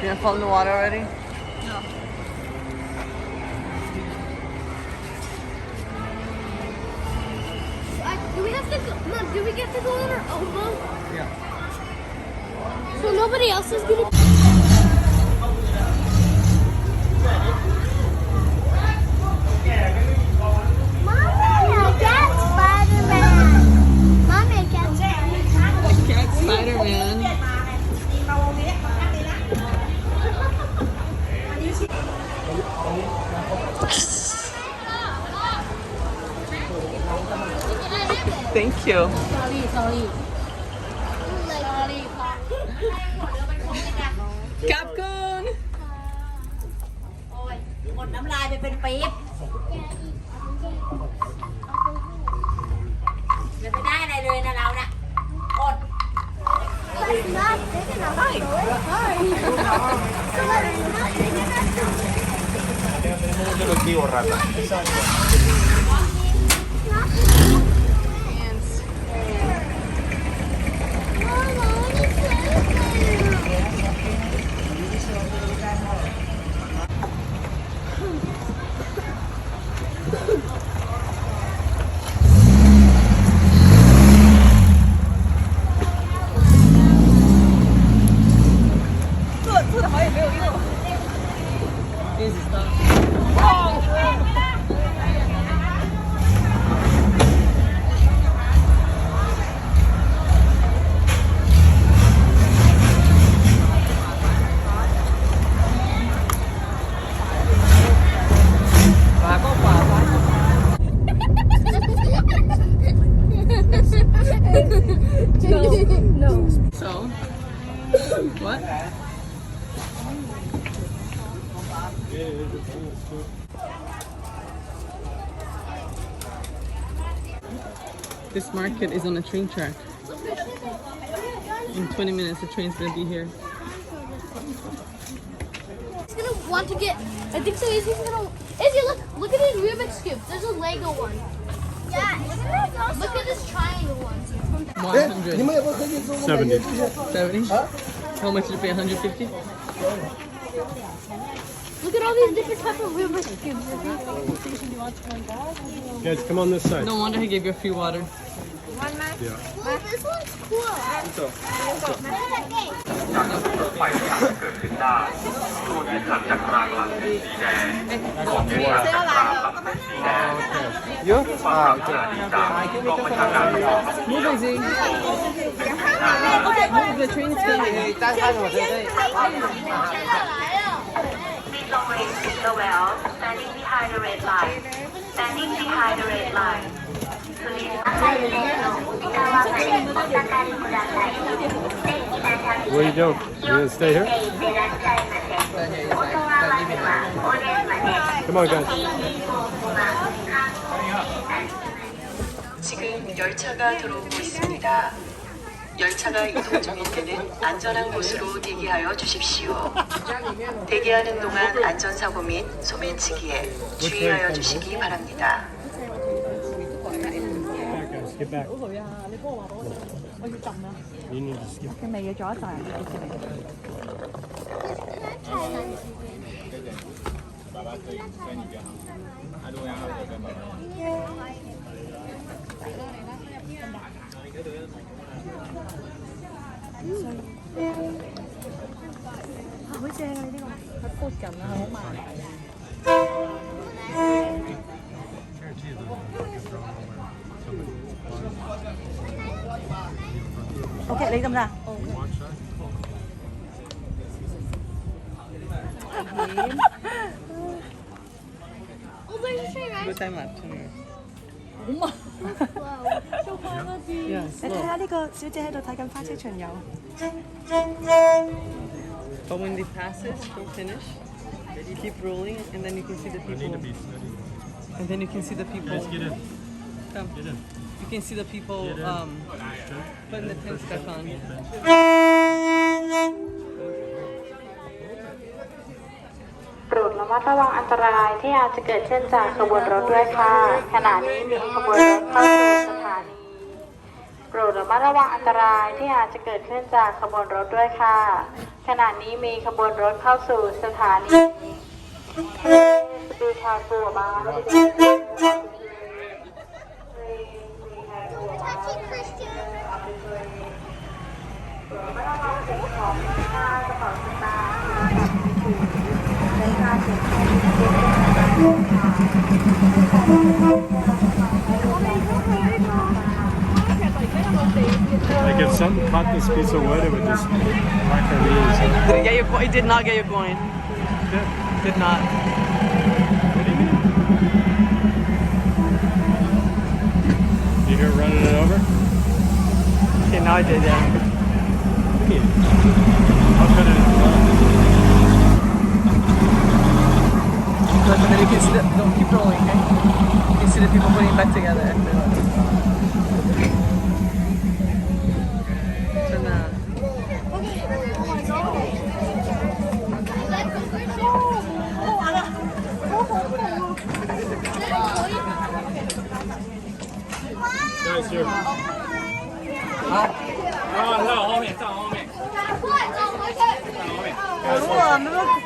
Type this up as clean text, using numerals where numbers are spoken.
You gonna fall in the water already? No. Do we have to go? Mom, do we get to go on our own boat? Yeah. So nobody else is gonna. Mommy, I got Spider-Man. Mommy, I got Spider-Man. I can't Spider-Man. Thank you. Sorry. Capcom. โอ้ยหมดน้ำลายไปเป็นปี๊บเดี๋ยวไม่ได้อะไรเลยนะเราเนี่ยอด That's not big enough. Hi. So that's not big enough. Little tío rata. No. So, what? This market is on a train track. In 20 minutes, the train's gonna be here. He's gonna want to get. I think so. Izzy's gonna. Izzy, look at these Rubik's cubes. There's a Lego one. Yeah. Look at this triangle one. 100. 70. 70? How much did you pay? 150? Look at all these different types of Rubik's cubes. Guys, come on this side. No wonder he gave you a free water. Yeah. Well, this one's cool. ไฟที่อาจจะเกิดขึ้นได้ตู้ที่เกิดจากรางหลังเป็นสีแดงของที่เกิดจากรางหลังเป็นสีแดง You? ความปรารถนาดีจากกองบัญชาการตำรวจ Move, Izzy. Move, the train's coming. The well, standing behind the red line. Standing behind the red line. Where are you going? You gonna stay here? Come on, guys. 지금 열차가 들어오고 있습니다. 열차가 이동 중일 때는 안전한 곳으로 대기하여 주십시오. 대기하는 동안 안전사고 및 소매치기에 주의하여 주시기 바랍니다. Get back. You need to skip. OK， 你咁啦。Oh, there's a train right. What time left? Anyway. 好慢。 Yeah, 你睇 slow. 下呢個小姐喺度睇緊花車巡遊。 But when they pass it, don't finish. You keep rolling, and then you can see the people. And then you can see the people. Guys, get in. Come. Get in. You can see the people putting the tents back on. โปรดระมัดระวังอันตรายที่อาจจะเกิดขึ้นจากขบวนรถด้วยค่ะ ขณะนี้มีขบวนรถเข้าสู่สถานี โปรดระมัดระวังอันตรายที่อาจจะเกิดขึ้นจากขบวนรถด้วยค่ะ ขณะนี้มีขบวนรถเข้าสู่สถานีสปีดคาร์บัวบาร์ Like if something caught this piece of wood, it would just whack our knees. Did it get your coin? It did not get your coin. Did not. What do you mean? You hear it running it over? Okay, now I did, yeah. How could it run? Look, and then you can see the, don't keep rolling, okay? You can see the people putting it back together. Turn that. Guys, here. 我